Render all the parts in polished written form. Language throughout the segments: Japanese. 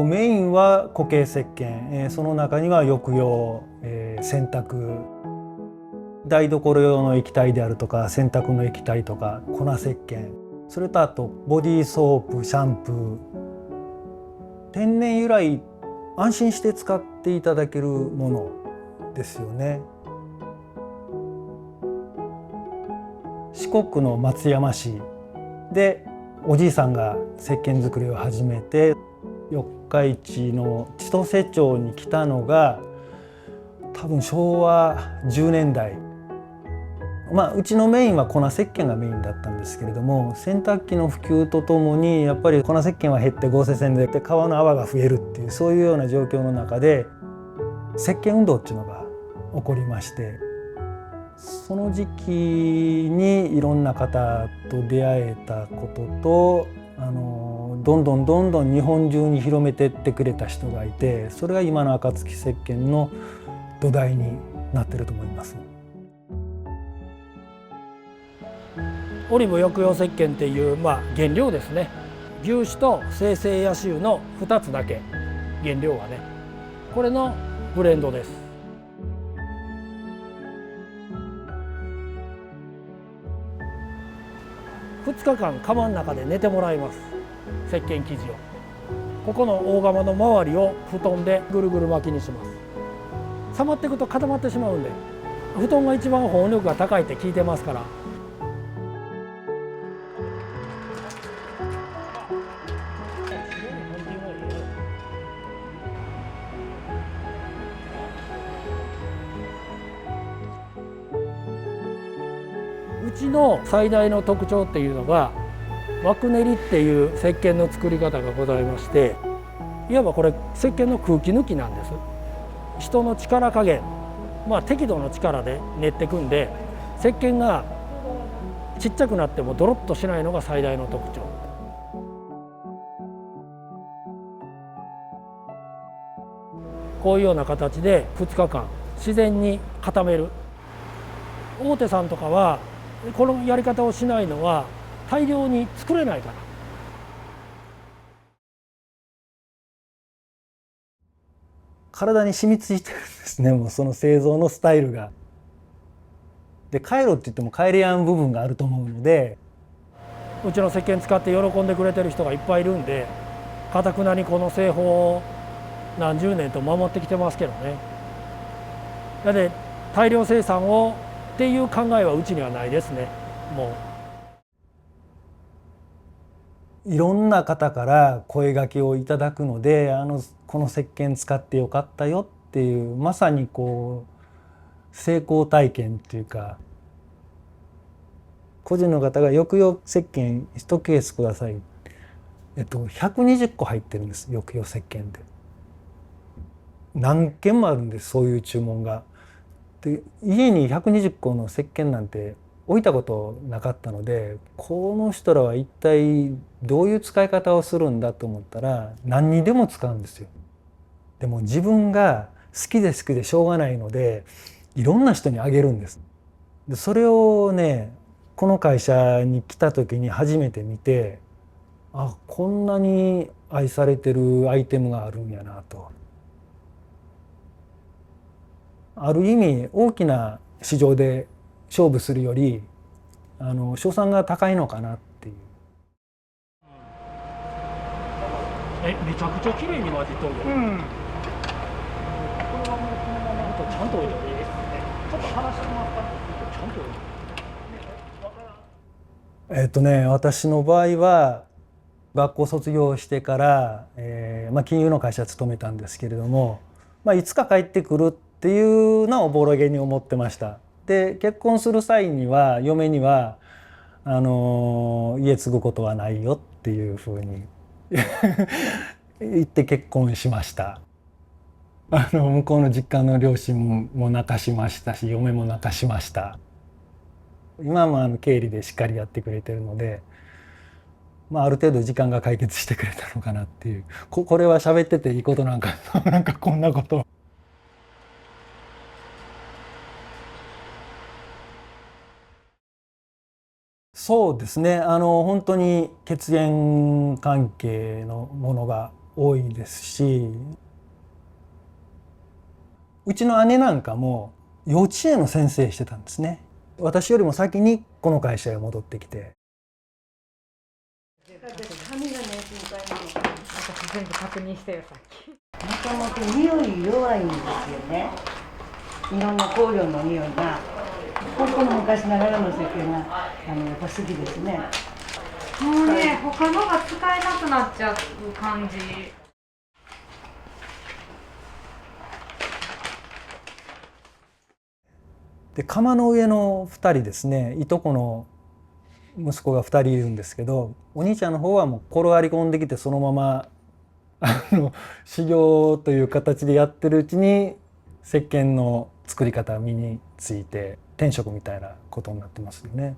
メインは固形石鹸、その中には浴用、洗濯、台所用の液体であるとか洗濯の液体とか粉石鹸、それとあとボディーソープ、シャンプー、天然由来、安心して使っていただけるものですよね。四国の松山市でおじいさんが石鹸作りを始めて、四日市の千歳町に来たのが多分昭和10年代。うちのメインは粉石鹸がメインだったんですけれども、洗濯機の普及とともにやっぱり粉石鹸は減って合成線で川の泡が増えるっていう、そういうような状況の中で石鹸運動っていうのが起こりまして、その時期にいろんな方と出会えたことと、どんどん日本中に広めてってくれた人がいて、それが今の暁石鹸の土台になってると思います。オリブ抑揚石鹸っていう、原料ですね。牛脂と精製ヤシ油の2つだけ、原料はね、これのブレンドです。2日間釜の中で寝てもらいます。石鹸生地をここの大釜の周りを布団でぐるぐる巻きにします。冷まっていくと固まってしまうんで、布団が一番保温力が高いって聞いてますから。うちの最大の特徴っていうのが枠練りっていう石鹸の作り方がございまして、いわばこれ石鹸の空気抜きなんです。人の力加減、適度の力で練っていくんで、石鹸がちっちゃくなってもドロッとしないのが最大の特徴。こういうような形で2日間自然に固める。大手さんとかはこのやり方をしないのは大量に作れないから。体に染みついてるんですね、もうその製造のスタイルが。で、帰ろって言っても帰りやん部分があると思うので、うちの石鹸使って喜んでくれてる人がいっぱいいるんで、かたくなにこの製法を何十年と守ってきてますけどね。なので大量生産をっていう考えはうちにはないですね。もういろんな方から声掛けをいただくので、この石鹸使ってよかったよっていう、まさに成功体験っていうか、個人の方が抑揚石鹸1ケースください、120個入ってるんです、抑揚石鹸で。何件もあるんです、そういう注文が。で、家に120個の石鹸なんて置いたことなかったので、この人らは一体どういう使い方をするんだと思ったら、何にでも使うんですよ。でも自分が好きでしょうがないので、いろんな人にあげるんです。でそれをね、この会社に来た時に初めて見て、こんなに愛されてるアイテムがあるんやなと。ある意味大きな市場で勝負するより勝算が高いのかなっていう。めちゃくちゃ綺麗に混じっとるよ。これはもうこのままちゃんと置いておいていいですね。ちょっと離してもらったらちゃんと置いて。私の場合は学校卒業してから、金融の会社勤めたんですけれども、いつか帰ってくるっていうのをおぼろげに思ってました。で、結婚する際には嫁には家継ぐことはないよっていうふうに言って結婚しました。向こうの実家の両親も泣かしましたし、嫁も泣かしました。今も経理でしっかりやってくれてるので、ある程度時間が解決してくれたのかなっていう。これは喋ってていいことなんかなんかこんなこと。そうですね、本当に血縁関係のものが多いですし、うちの姉なんかも幼稚園の先生してたんですね。私よりも先にこの会社へ戻ってきて。髪がね、心配なの。私全部確認してよ、さっき。もともと匂い弱いんですよね。いろんな香料の匂いが。ここの昔ながらの石鹸がやっぱ好きですね。もうね、他のが使えなくなっちゃう感じ。で窯の上の2人ですね、いとこの息子が2人いるんですけど、お兄ちゃんの方はもう転がり込んできてそのまま修行という形でやってるうちに石鹸の作り方身について転職みたいなことになってますよね。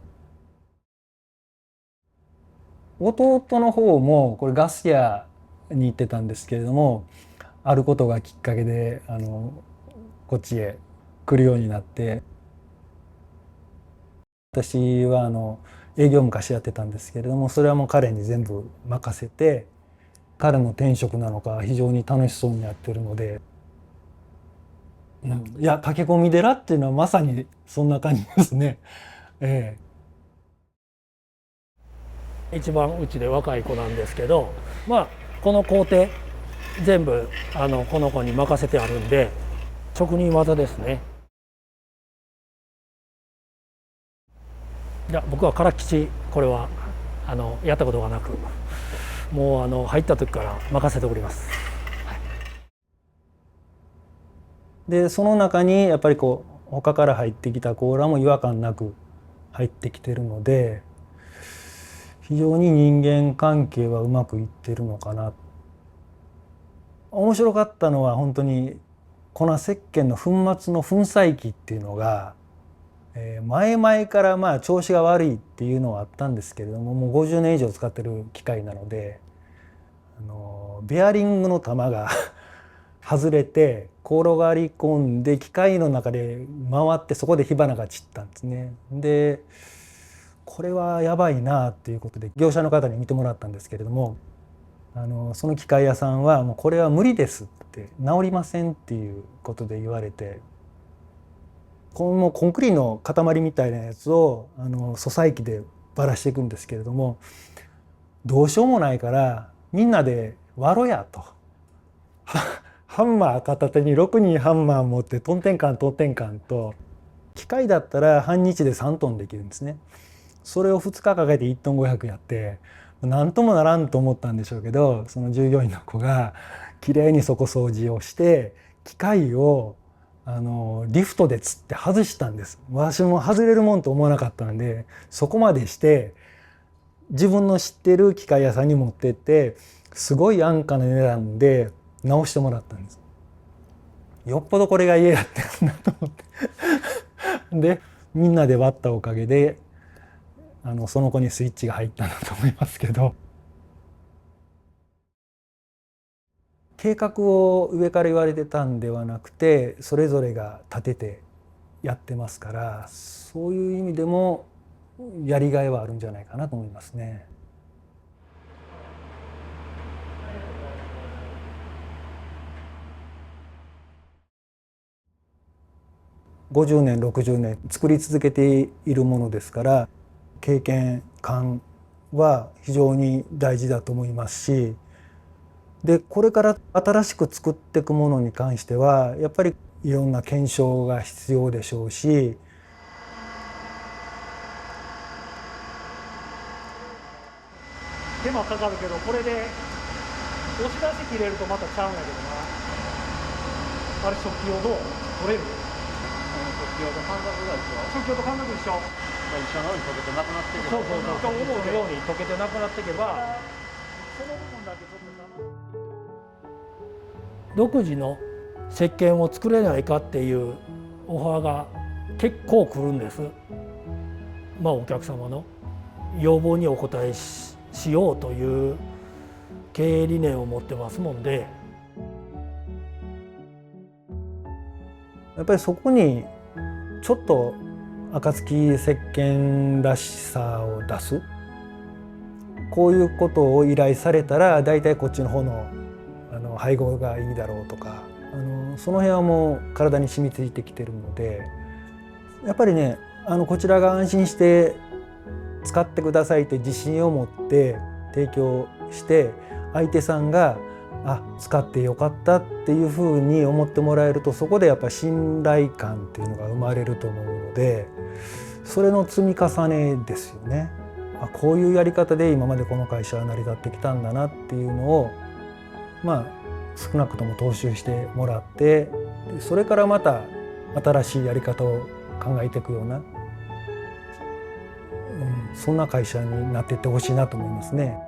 弟の方もこれガス屋に行ってたんですけれども、あることがきっかけでこっちへ来るようになって、私は営業昔やってたんですけれども、それはもう彼に全部任せて、彼の転職なのか非常に楽しそうにやってるので、いや駆け込み寺っていうのはまさにそんな感じですね。一番うちで若い子なんですけど、まあこの工程全部この子に任せてあるんで、職人技ですね。いや、僕はからっきしこれはやったことがなく、もう入った時から任せております。でその中にやっぱりこう他から入ってきたコーラも違和感なく入ってきてるので、非常に人間関係はうまくいってるのかな。面白かったのは本当に粉石鹸の粉末の粉砕機っていうのが、前々からまあ調子が悪いっていうのはあったんですけれども、もう50年以上使ってる機械なので、ベアリングの玉が外れて転がり込んで機械の中で回って、そこで火花が散ったんですね。でこれはやばいなっていうことで業者の方に見てもらったんですけれども、その機械屋さんはもうこれは無理ですって、治りませんっていうことで言われて、このコンクリの塊みたいなやつを粗細機でばらしていくんですけれども、どうしようもないからみんなで割ろやと。ハンマー片手に6人ハンマー持ってトンテンカントンテンカンと、機械だったら半日で3トンできるんですね。それを2日かけて1トン500やって、何ともならんと思ったんでしょうけど、その従業員の子がきれいにそこ掃除をして機械をリフトでつって外したんです。私も外れるもんと思わなかったんで、そこまでして自分の知ってる機械屋さんに持ってって、すごい安価な値段で直してもらったんです。よっぽどこれが家やってるんだと思ってでみんなで割ったおかげでその子にスイッチが入ったんだと思いますけど、計画を上から言われてたんではなくて、それぞれが立ててやってますから、そういう意味でもやりがいはあるんじゃないかなと思いますね。50年60年作り続けているものですから、経験感は非常に大事だと思いますし、でこれから新しく作っていくものに関してはやっぱりいろんな検証が必要でしょうし、手間かかるけど、これで押し出し切れるとまたちゃうんやけどな。あれ食器用どう取れる？食器用と感覚が一緒。食器用と感覚一緒。一緒のように溶けてなくなっていく。そうそうそう。思うように溶けてなくなっていけば、その部分だけちょっと独自の石鹸を作れないかっていうオファーが結構来るんです。まあお客様の要望にお応えしようという経営理念を持ってますもんで、やっぱりそこにちょっと暁石鹸らしさを出す、こういうことを依頼されたら大体こっちの方の配合がいいだろうとかその辺はもう体に染みついてきてるのでやっぱりねこちらが安心して使ってくださいって自信を持って提供して相手さんが使ってよかったっていうふうに思ってもらえるとそこでやっぱり信頼感っていうのが生まれると思うのでそれの積み重ねですよね。こういうやり方で今までこの会社は成り立ってきたんだなっていうのを少なくとも踏襲してもらってそれからまた新しいやり方を考えていくような、そんな会社になっていってほしいなと思いますね。